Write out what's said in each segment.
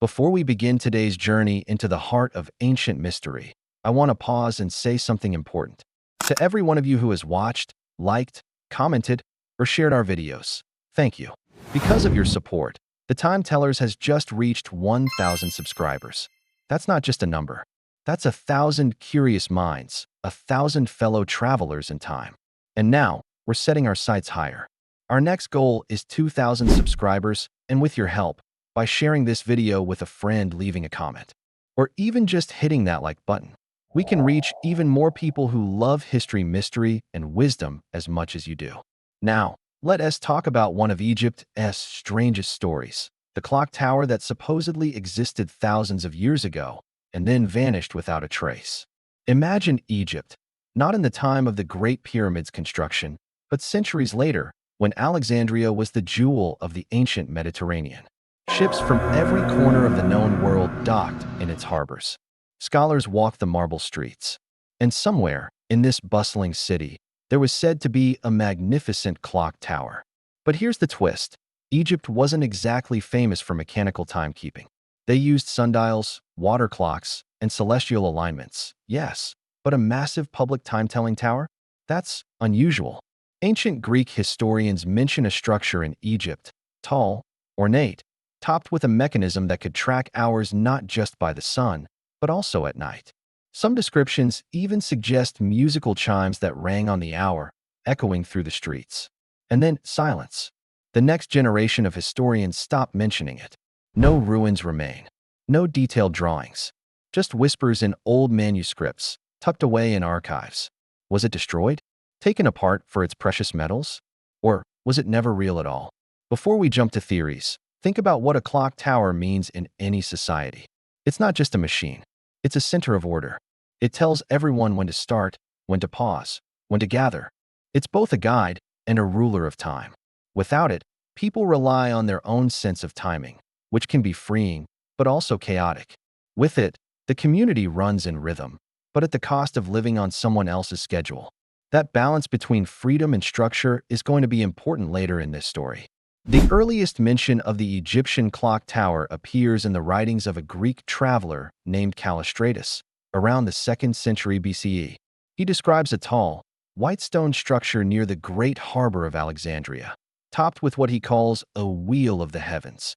Before we begin today's journey into the heart of ancient mystery, I want to pause and say something important. To every one of you who has watched, liked, commented, or shared our videos, thank you. Because of your support, the Time Tellers has just reached 1,000 subscribers. That's not just a number. That's 1,000 curious minds, 1,000 fellow travelers in time. And now, we're setting our sights higher. Our next goal is 2,000 subscribers, and with your help, by sharing this video with a friend, leaving a comment, or even just hitting that like button, we can reach even more people who love history, mystery, and wisdom as much as you do. Now, let us talk about one of Egypt's strangest stories, the clock tower that supposedly existed thousands of years ago and then vanished without a trace. Imagine Egypt, not in the time of the Great Pyramids construction, but centuries later, when Alexandria was the jewel of the ancient Mediterranean. Ships from every corner of the known world docked in its harbors. Scholars walked the marble streets. And somewhere, in this bustling city, there was said to be a magnificent clock tower. But here's the twist. Egypt wasn't exactly famous for mechanical timekeeping. They used sundials, water clocks, and celestial alignments, yes, but a massive public time-telling tower? That's unusual. Ancient Greek historians mention a structure in Egypt, tall, ornate, topped with a mechanism that could track hours not just by the sun, but also at night. Some descriptions even suggest musical chimes that rang on the hour, echoing through the streets. And then silence. The next generation of historians stopped mentioning it. No ruins remain. No detailed drawings. Just whispers in old manuscripts, tucked away in archives. Was it destroyed? Taken apart for its precious metals? Or was it never real at all? Before we jump to theories, think about what a clock tower means in any society. It's not just a machine. It's a center of order. It tells everyone when to start, when to pause, when to gather. It's both a guide and a ruler of time. Without it, people rely on their own sense of timing, which can be freeing, but also chaotic. With it, the community runs in rhythm, but at the cost of living on someone else's schedule. That balance between freedom and structure is going to be important later in this story. The earliest mention of the Egyptian clock tower appears in the writings of a Greek traveler named Callistratus, around the 2nd century BCE. He describes a tall, white stone structure near the great harbor of Alexandria, topped with what he calls a wheel of the heavens.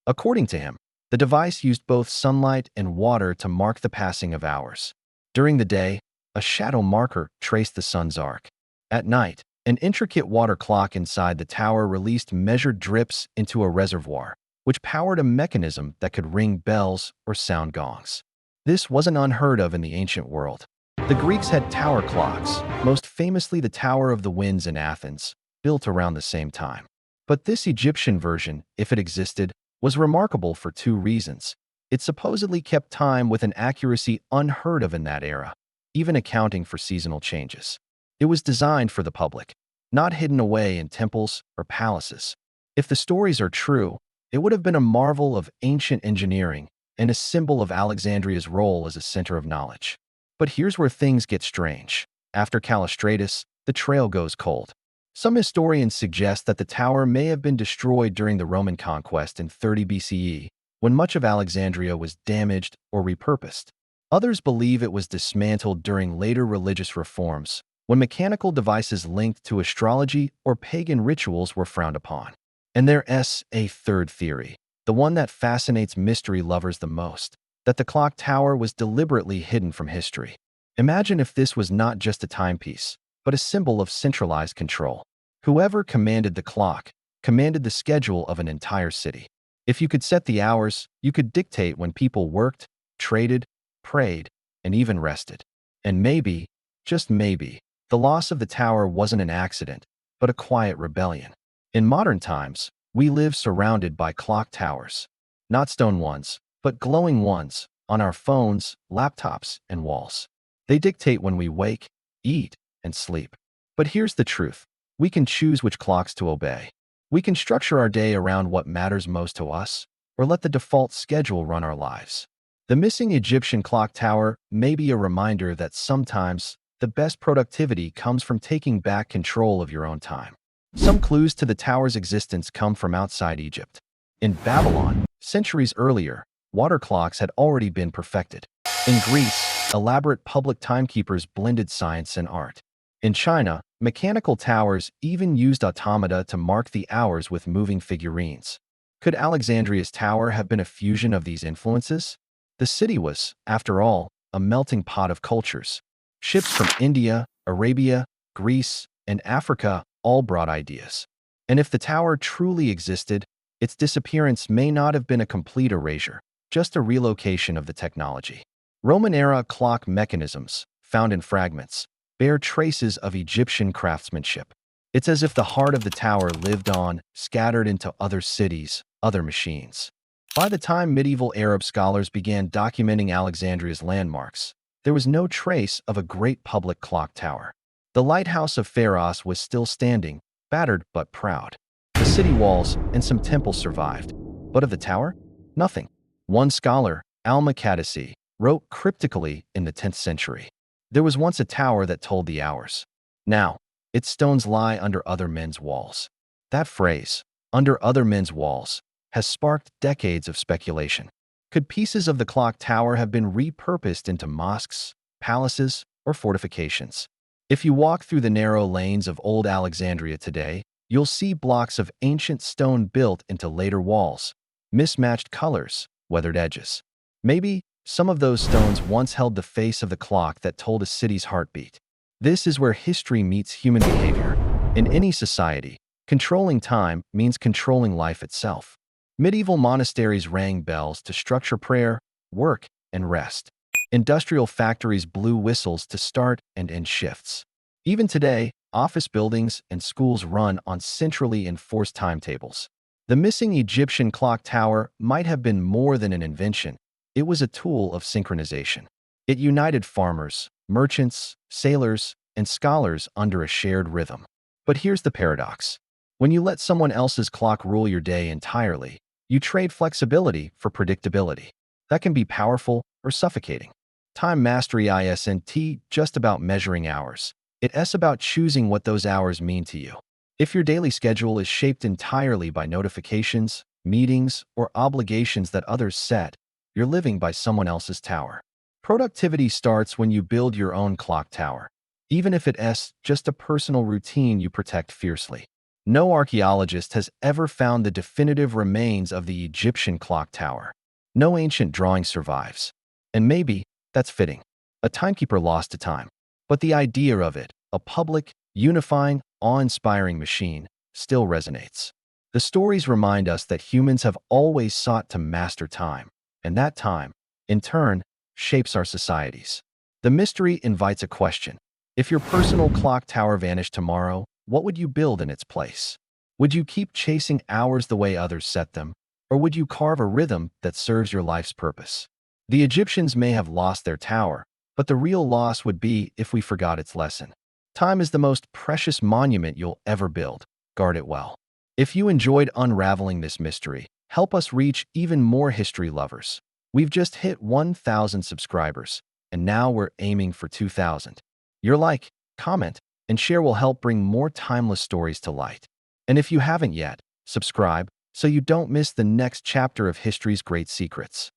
According to him, the device used both sunlight and water to mark the passing of hours. During the day, a shadow marker traced the sun's arc. At night, an intricate water clock inside the tower released measured drips into a reservoir, which powered a mechanism that could ring bells or sound gongs. This wasn't unheard of in the ancient world. The Greeks had tower clocks, most famously the Tower of the Winds in Athens, built around the same time. But this Egyptian version, if it existed, was remarkable for two reasons. It supposedly kept time with an accuracy unheard of in that era, even accounting for seasonal changes. It was designed for the public, not hidden away in temples or palaces. If the stories are true, it would have been a marvel of ancient engineering and a symbol of Alexandria's role as a center of knowledge. But here's where things get strange. After Callistratus, the trail goes cold. Some historians suggest that the tower may have been destroyed during the Roman conquest in 30 BCE, when much of Alexandria was damaged or repurposed. Others believe it was dismantled during later religious reforms, when mechanical devices linked to astrology or pagan rituals were frowned upon. And there's a third theory, the one that fascinates mystery lovers the most, that the clock tower was deliberately hidden from history. Imagine if this was not just a timepiece, but a symbol of centralized control. Whoever commanded the clock commanded the schedule of an entire city. If you could set the hours, you could dictate when people worked, traded, prayed, and even rested. And maybe, just maybe, the loss of the tower wasn't an accident, but a quiet rebellion. In modern times, we live surrounded by clock towers. Not stone ones, but glowing ones, on our phones, laptops, and walls. They dictate when we wake, eat, and sleep. But here's the truth. We can choose which clocks to obey. We can structure our day around what matters most to us, or let the default schedule run our lives. The missing Egyptian clock tower may be a reminder that sometimes the best productivity comes from taking back control of your own time. Some clues to the tower's existence come from outside Egypt. In Babylon, centuries earlier, water clocks had already been perfected. In Greece, elaborate public timekeepers blended science and art. In China, mechanical towers even used automata to mark the hours with moving figurines. Could Alexandria's tower have been a fusion of these influences? The city was, after all, a melting pot of cultures. Ships from India, Arabia, Greece, and Africa all brought ideas. And if the tower truly existed, its disappearance may not have been a complete erasure, just a relocation of the technology. Roman-era clock mechanisms, found in fragments, bear traces of Egyptian craftsmanship. It's as if the heart of the tower lived on, scattered into other cities, other machines. By the time medieval Arab scholars began documenting Alexandria's landmarks, there was no trace of a great public clock tower. The lighthouse of Pharos was still standing, battered but proud. The city walls and some temples survived. But of the tower? Nothing. One scholar, Al-Makadisi, wrote cryptically in the 10th century. There was once a tower that told the hours. Now, its stones lie under other men's walls. That phrase, under other men's walls, has sparked decades of speculation. Could pieces of the clock tower have been repurposed into mosques, palaces, or fortifications? If you walk through the narrow lanes of old Alexandria today, you'll see blocks of ancient stone built into later walls, mismatched colors, weathered edges. Maybe some of those stones once held the face of the clock that told a city's heartbeat. This is where history meets human behavior. In any society, controlling time means controlling life itself. Medieval monasteries rang bells to structure prayer, work, and rest. Industrial factories blew whistles to start and end shifts. Even today, office buildings and schools run on centrally enforced timetables. The missing Egyptian clock tower might have been more than an invention. It was a tool of synchronization. It united farmers, merchants, sailors, and scholars under a shared rhythm. But here's the paradox. When you let someone else's clock rule your day entirely, you trade flexibility for predictability. That can be powerful or suffocating. Time mastery isn't just about measuring hours. It's about choosing what those hours mean to you. If your daily schedule is shaped entirely by notifications, meetings, or obligations that others set, you're living by someone else's tower. Productivity starts when you build your own clock tower, even if it's just a personal routine you protect fiercely. No archaeologist has ever found the definitive remains of the Egyptian clock tower. No ancient drawing survives. And maybe that's fitting. A timekeeper lost to time. But the idea of it, a public, unifying, awe-inspiring machine, still resonates. The stories remind us that humans have always sought to master time, and that time, in turn, shapes our societies. The mystery invites a question. If your personal clock tower vanished tomorrow, what would you build in its place? Would you keep chasing hours the way others set them, or would you carve a rhythm that serves your life's purpose? The Egyptians may have lost their tower, but the real loss would be if we forgot its lesson. Time is the most precious monument you'll ever build. Guard it well. If you enjoyed unraveling this mystery, help us reach even more history lovers. We've just hit 1,000 subscribers, and now we're aiming for 2,000. Your like, comment, and share will help bring more timeless stories to light. And if you haven't yet, subscribe so you don't miss the next chapter of history's great secrets.